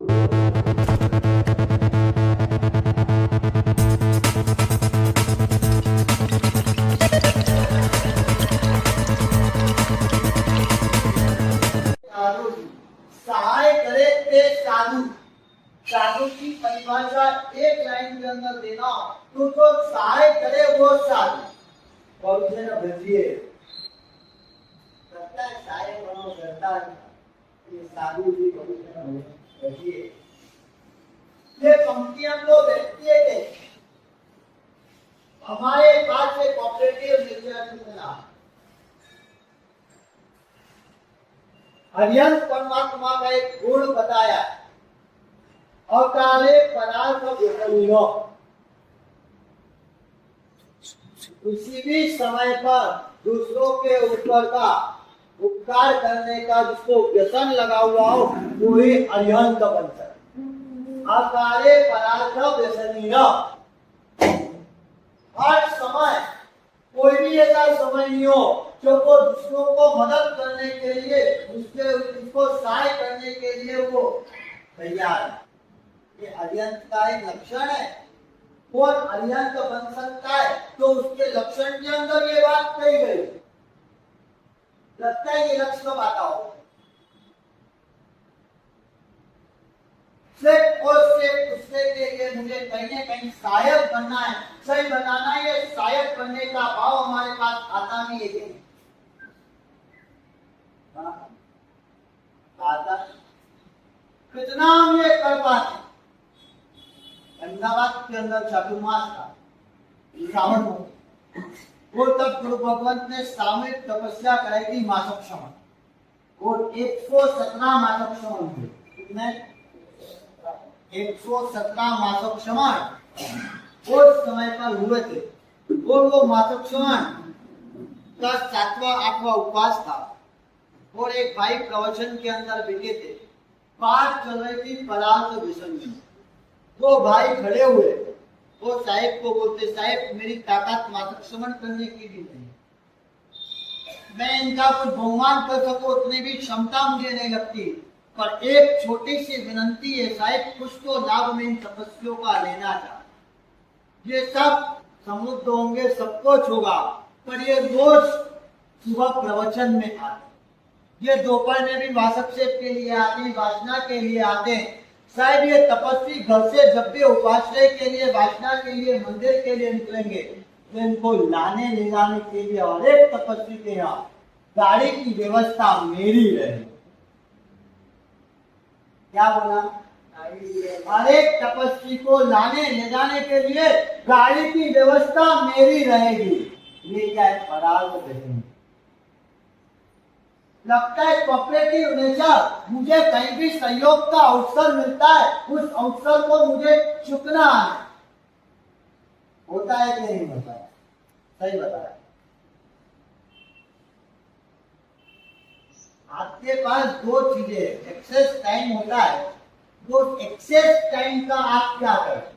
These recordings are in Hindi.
सहाय करे ते साधु। साधु की परिभाषा एक लाइन के अंदर देना तो जो सहाय करे वो साधु। और उसे ना भजिए करता है सहाय बनो करता है ये साधु जी भजिए। ये पंक्तियां तो व्यक्ति के हमारे पास एक ऑपरेटिव नेचर का हरियंस परमात्मा का एक गुण बताया, अकाले पदार्थ विकल्यो। किसी भी समय पर दूसरों के ऊपर का उपकार करने का जिसको व्यसन लगा हुआ हो वो ही अरिहंत बन सकता। अकाले पदार्थ व्यसनीय। हर समय कोई भी ऐसा समय नहीं हो जो वो दूसरों को मदद करने के लिए उसको सहाय करने के लिए वो तैयार है। ये अरिहंत का एक लक्षण है। कौन अरिहंत बन सकता है तो उसके लक्षण के अंदर ये बात कही गई। लगता है ये लक्ष्य कब आता हो उसके के लिए मुझे कहीं न कहीं सहायक बनना है, सही बनाना है। ये सहायक बनने का भाव हमारे पास आता नहीं है। आता कितना हम ये कर पाते। अहमदाबाद के अंदर चातुर्मास का श्रावण वो तब गुरु भगवंत ने सामूहिक तपस्या कराई थी मासक क्षमण और 117 मासक क्षमण हुए। कितने 117 मासक क्षमण उस समय पर हुए थे। और वो मासक क्षमण का 7वां 8वां उपवास था और एक भाई प्रवचन के अंदर बैठे थे। पाठ चल रही थी पदार्थ विसर्जन। वो भाई खड़े हुए वो साहेब को बोलते, साहेब मेरी ताकत मासक क्षमण करने की भी नहीं, मैं इनका कुछ बहुमान कर सकूं उतनी भी क्षमता मुझे नहीं लगती, पर एक छोटी सी विनंती है साहेब, कुछ तो लाभ में इन तपस्वियों का लेना था। ये सब समुद्र होंगे, सब कुछ होगा, पर ये रोज सुबह प्रवचन में आते, ये दोपहर में भी वासक्षेप के लिए आते, वासना के लिए आते। शायद ये तपस्वी घर से जब भी उपाश्रय के लिए, वासना के लिए, मंदिर के लिए निकलेंगे तो इनको लाने ले जाने के लिए और एक तपस्वी के यहाँ गाड़ी की व्यवस्था मेरी रहेगी। क्या बोला? हर एक तपस्वी को लाने ले जाने के लिए गाड़ी की व्यवस्था मेरी रहेगी। ये क्या है? पराग रहेगी। लगता है कोऑपरेटिव नेचर। मुझे कहीं भी सहयोग का अवसर मिलता है, उस अवसर को मुझे चुकना है। होता है कि नहीं होता है? सही बताया। आपके पास दो चीजें, एक्सेस टाइम होता है, वो एक्सेस टाइम का आप क्या करते?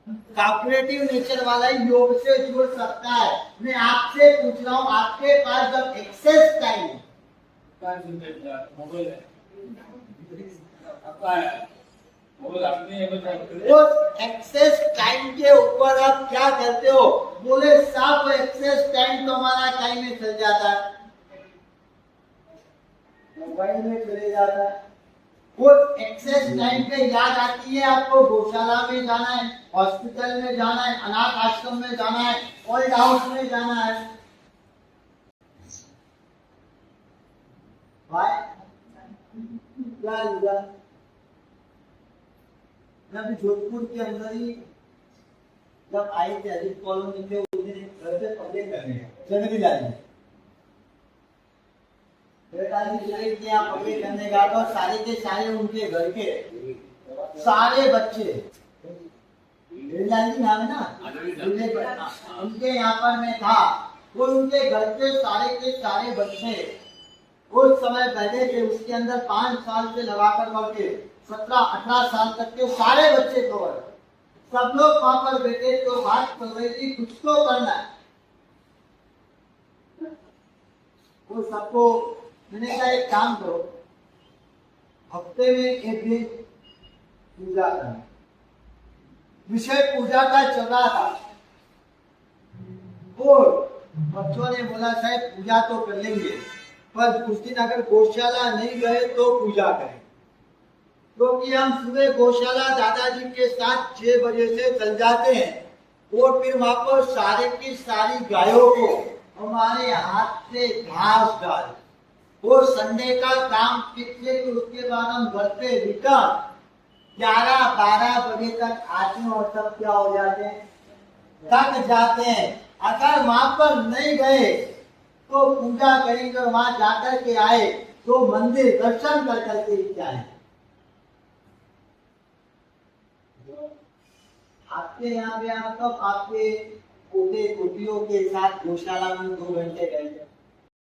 कोऑपरेटिव नेचर वाला योग से जुड़ सकता है। मैं आपसे पूछ रहा हूँ, आपके पास जब एक्सेस टाइम उस एक्सेस टाइम के ऊपर आप क्या करते हो? बोले साफ एक्सेस टाइम तो हमारा टाइम में चल जाता है, मोबाइल में चले जाता है। उस एक्सेस टाइम पे याद आती है आपको गौशाला में जाना है, हॉस्पिटल में जाना है, अनाथ आश्रम में जाना है, ओल्ड हाउस में जाना है। भाई क्या हुआ? मैं जोधपुर के अंदर ही जब आए थे अजीत कॉलोनी में, घर से पते करने जनवरी लाने करने का तो सारे के सारे उनके घर के सारे बच्चे नाम है ना, उनके यहाँ पर मैं था। वो उनके घर के सारे बच्चे उस समय पहले थे, उसके अंदर 5 साल से लगाकर करके 17-18 साल तक के सारे बच्चे कवर, सब लोग वहां पर बैठे तो बात कर रही थी कुछ तो करना है। वो सबको मैंने कहा एक काम करो, हफ्ते में एक दिन पूजा करना। विषय पूजा का चल रहा था और बच्चों ने बोला साहब पूजा तो कर लेंगे पर उस दिन अगर गौशाला नहीं गए तो पूजा करें, क्योंकि हम सुबह गौशाला दादाजी के साथ 6 बजे से चल जाते हैं और फिर वहां पर सारे की सारी गायों को हमारे हाथ से घास डाल और संडे का काम पिछले तो उसके बाद हम घर पे रिटर्न 11-12 बजे तक आते हैं और सब क्या हो जाते हैं, थक जाते हैं। अगर वहां पर नहीं गए तो पूजा करेंगे, वहां जाकर के आए तो मंदिर दर्शन कर करके आए। आपके यहाँ पे आप कब आपके पोते पोतियों के साथ गौशाला में 2 घंटे गए थे?